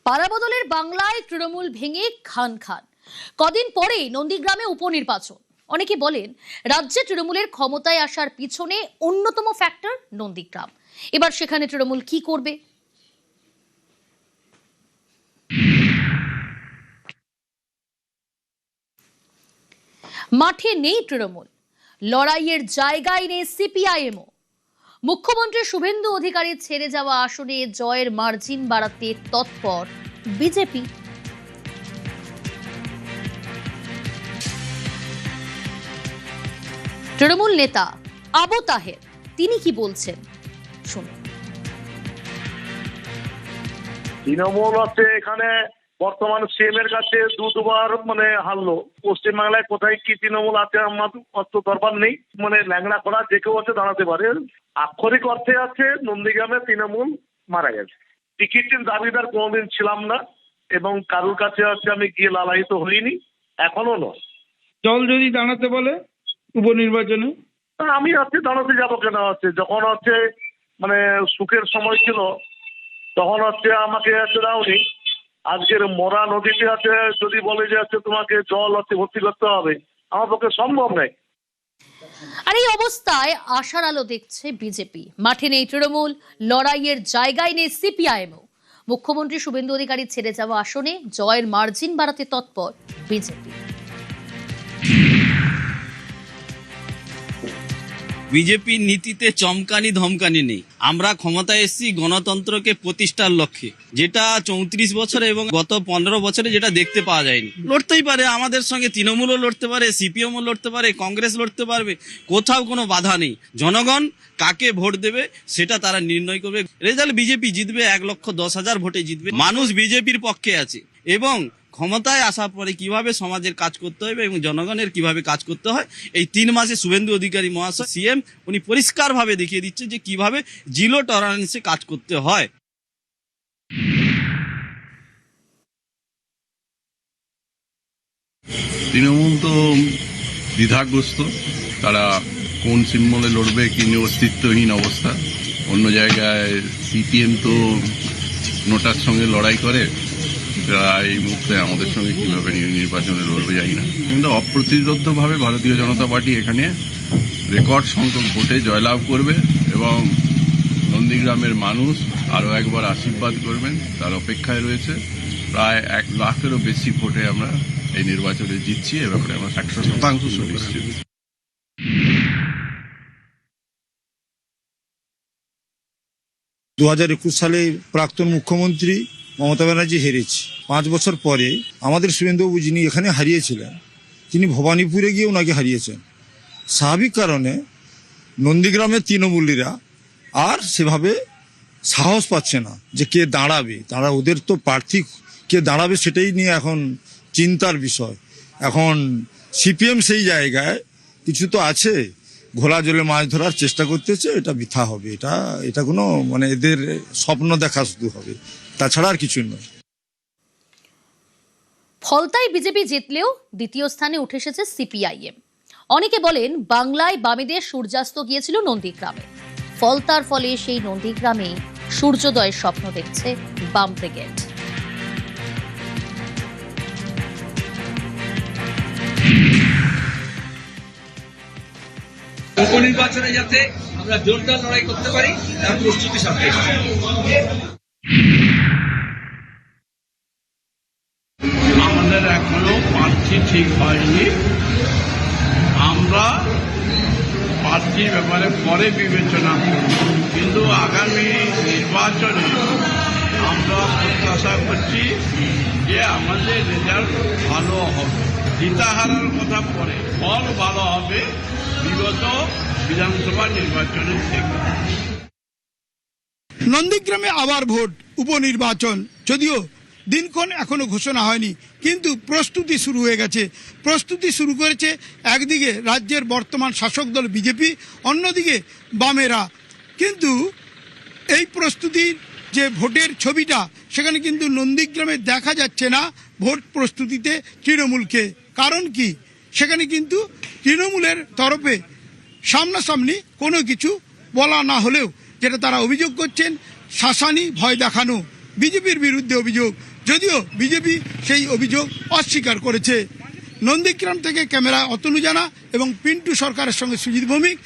পাড়াবদলের বাংলায় তৃণমূল ভেঙে খান খান। কদিন পরেই নন্দীগ্রামে উপনির্বাচন। অনেকে বলেন রাজ্যে তৃণমূলের ক্ষমতায় আসার পিছনে অন্যতম ফ্যাক্টর নন্দীগ্রাম। এবার সেখানে তৃণমূল কি করবে? মাঠে নেই তৃণমূল, লড়াইয়ের জায়গায় নেই সিপিআইএমও। মুখ্যমন্ত্রী শুভেন্দু অধিকারীর ছেড়ে যাওয়া আসনে জয়ের মার্জিন বাড়াতে তৎপর বিজেপি। তৃণমূল নেতা আবু তাহের তিনি কি বলছেন শুনুন। তৃণমূল হচ্ছে এখানে বর্তমান সিএম এর কাছে দুবার হারলো। পশ্চিমবাংলায় কোথায় কি তৃণমূল আছে আমার অত দরকার নেই। ল্যাংড়া করা যে কেউ হচ্ছে দাঁড়াতে পারে। আক্ষরিক অর্থে আছে নন্দীগ্রামে তৃণমূল মারা গেছে। টিকিটের দাবিদার কোনোদিন ছিলাম না এবং কারোর কাছে হচ্ছে আমি গিয়ে লালায়িত হইনি, এখনো নয়। দল যদি দাঁড়াতে বলে উপনির্বাচনে, আমি হচ্ছে দাঁড়াতে যাবো কেন? হচ্ছে যখন হচ্ছে সুখের সময় ছিল তখন হচ্ছে আমাকে হচ্ছে দাওনি। আজকের মরা নদীতে আছে যদি বলে যে হচ্ছে তোমাকে জল হচ্ছে ভর্তি করতে হবে, আমার পক্ষে সম্ভব নয়। আর এই অবস্থায় আশার আলো দেখছে বিজেপি। মাঠে নেই তৃণমূল, লড়াইয়ের জায়গায় নেই সিপিআইএমও। মুখ্যমন্ত্রী শুভেন্দু অধিকারী ছেড়ে যাওয়া আসনে জয়ের মার্জিন বাড়াতে তৎপর বিজেপি। বিজেপির নীতিতে চমকানি ধমকানি নেই। আমরা ক্ষমতায় এসেছি গণতন্ত্রকে প্রতিষ্ঠার লক্ষ্যে, যেটা 34 বছরে এবং গত 15 বছরে যেটা দেখতে পাওয়া যায়নি। লড়তেই পারে আমাদের সঙ্গে তৃণমূলও লড়তে পারে, সিপিএমও লড়তে পারে, কংগ্রেস লড়তে পারবে, কোথাও কোনো বাধা নেই। জনগণ কাকে ভোট দেবে সেটা তারা নির্ণয় করবে। রেজাল্ট বিজেপি জিতবে, 1,10,000 ভোটে জিতবে। মানুষ বিজেপির পক্ষে আছে এবং ক্ষমতায় আসার পরে কিভাবে সমাজের কাজ করতে হবে এবং জনগণের কিভাবে কাজ করতে হয়, এই 3 মাসে শুভেন্দু অধিকারী মহাশয় সিএম উনি পরিষ্কারভাবে দেখিয়ে দিচ্ছে যে কিভাবে জিরো টলারেন্সে কাজ করতে হয়। তৃণমূল তো দ্বিধাগ্রস্ত, তারা কোন সিম্বলে লড়বে কি অস্তিত্বহীন অবস্থা। অন্য জায়গায় সিপিএম তো নোটার সঙ্গে লড়াই করে, এই মুহূর্তে আমাদের সঙ্গে কিভাবে নির্বাচনে লড়বে জানি না। কিন্তু অপ্রতিরোধ্যভাবে ভারতীয় জনতা পার্টি এখানে রেকর্ড সংখ্যক ভোটে জয়লাভ করবে এবং নন্দীগ্রামের মানুষ আরও একবার আশীর্বাদ করবেন তার অপেক্ষায় রয়েছে। প্রায় 1 লাখেরও বেশি ভোটে আমরা এই নির্বাচনে জিতছি, এ ব্যাপারে আমরা 100% সুনিশ্চিত। 2021 সালে প্রাক্তন মুখ্যমন্ত্রী মমতা ব্যানার্জি হেরেছে। 5 বছর পরে আমাদের শুভেন্দুবাবু যিনি এখানে হারিয়েছিলেন, তিনি ভবানীপুরে গিয়ে ওনাকে হারিয়েছেন। স্বাভাবিক কারণে নন্দীগ্রামের তৃণমূলীরা আর সেভাবে সাহস পাচ্ছে না যে কে দাঁড়াবে। তারা ওদের তো প্রার্থী কে দাঁড়াবে সেটাই নিয়ে এখন চিন্তার বিষয়। এখন সিপিএম সেই জায়গায় কিছু তো আছে, ঘোলা জলে মাছ ধরার চেষ্টা করতেছে, এটা বৃথা হবে। এটা কোনো এদের স্বপ্ন দেখা শুধু হবে, তাছাড়া আর কিছু নয়। ফলতায় বিজেপি জিতলেও দ্বিতীয় স্থানে উঠে এসেছে সিপিআইএম। অনেকে বলেন বাংলায় বামেদের সূর্যাস্ত গিয়েছিল নন্দীগ্রামে। ফলতার ফলে সেই নন্দীগ্রামে সূর্যোদয়ের স্বপ্ন দেখছে বাম ব্রিগেড। উপনির্বাচনে যাতে আমরা জোরদার লড়াই করতে পারি তার প্রস্তুতি সাথে আমাদের এখনো প্রার্থী ঠিক হয়নি। আমরা প্রার্থীর ব্যাপারে পরে বিবেচনা করব, কিন্তু আগামী নির্বাচনে আমরা প্রত্যাশা করছি যে আমাদের রেজাল্ট ভালো হবে। জিতাহারার কথা পরে, ফল ভালো হবে বিগত বিধানসভা নির্বাচনের থেকে। নন্দীগ্রামে আবার ভোট, উপনির্বাচন, যদিও দিনক্ষণ এখনো ঘোষণা হয়নি, কিন্তু প্রস্তুতি শুরু হয়ে গেছে। প্রস্তুতি শুরু করেছে একদিকে রাজ্যের বর্তমান শাসক দল বিজেপি, অন্যদিকে বামেরা। কিন্তু এই প্রস্তুতির যে ভোটের ছবিটা, সেখানে কিন্তু নন্দীগ্রামে দেখা যাচ্ছে না ভোট প্রস্তুতিতে তৃণমূলকে। কারণ কি? সেখানে কিন্তু তৃণমূলের তরফে সামনাসামনি কোনো কিছু বলা না হলেও যেটা তারা অভিযোগ করছেন, শাসানি ভয় দেখানো। বিজেপির বিরুদ্ধে অভিযোগ, যদিও বিজেপি সেই অভিযোগ অস্বীকার করেছে। নন্দীগ্রাম থেকে ক্যামেরা অতনু জানা এবং পিন্টু সরকারের সঙ্গে সুজিত ভৌমিক,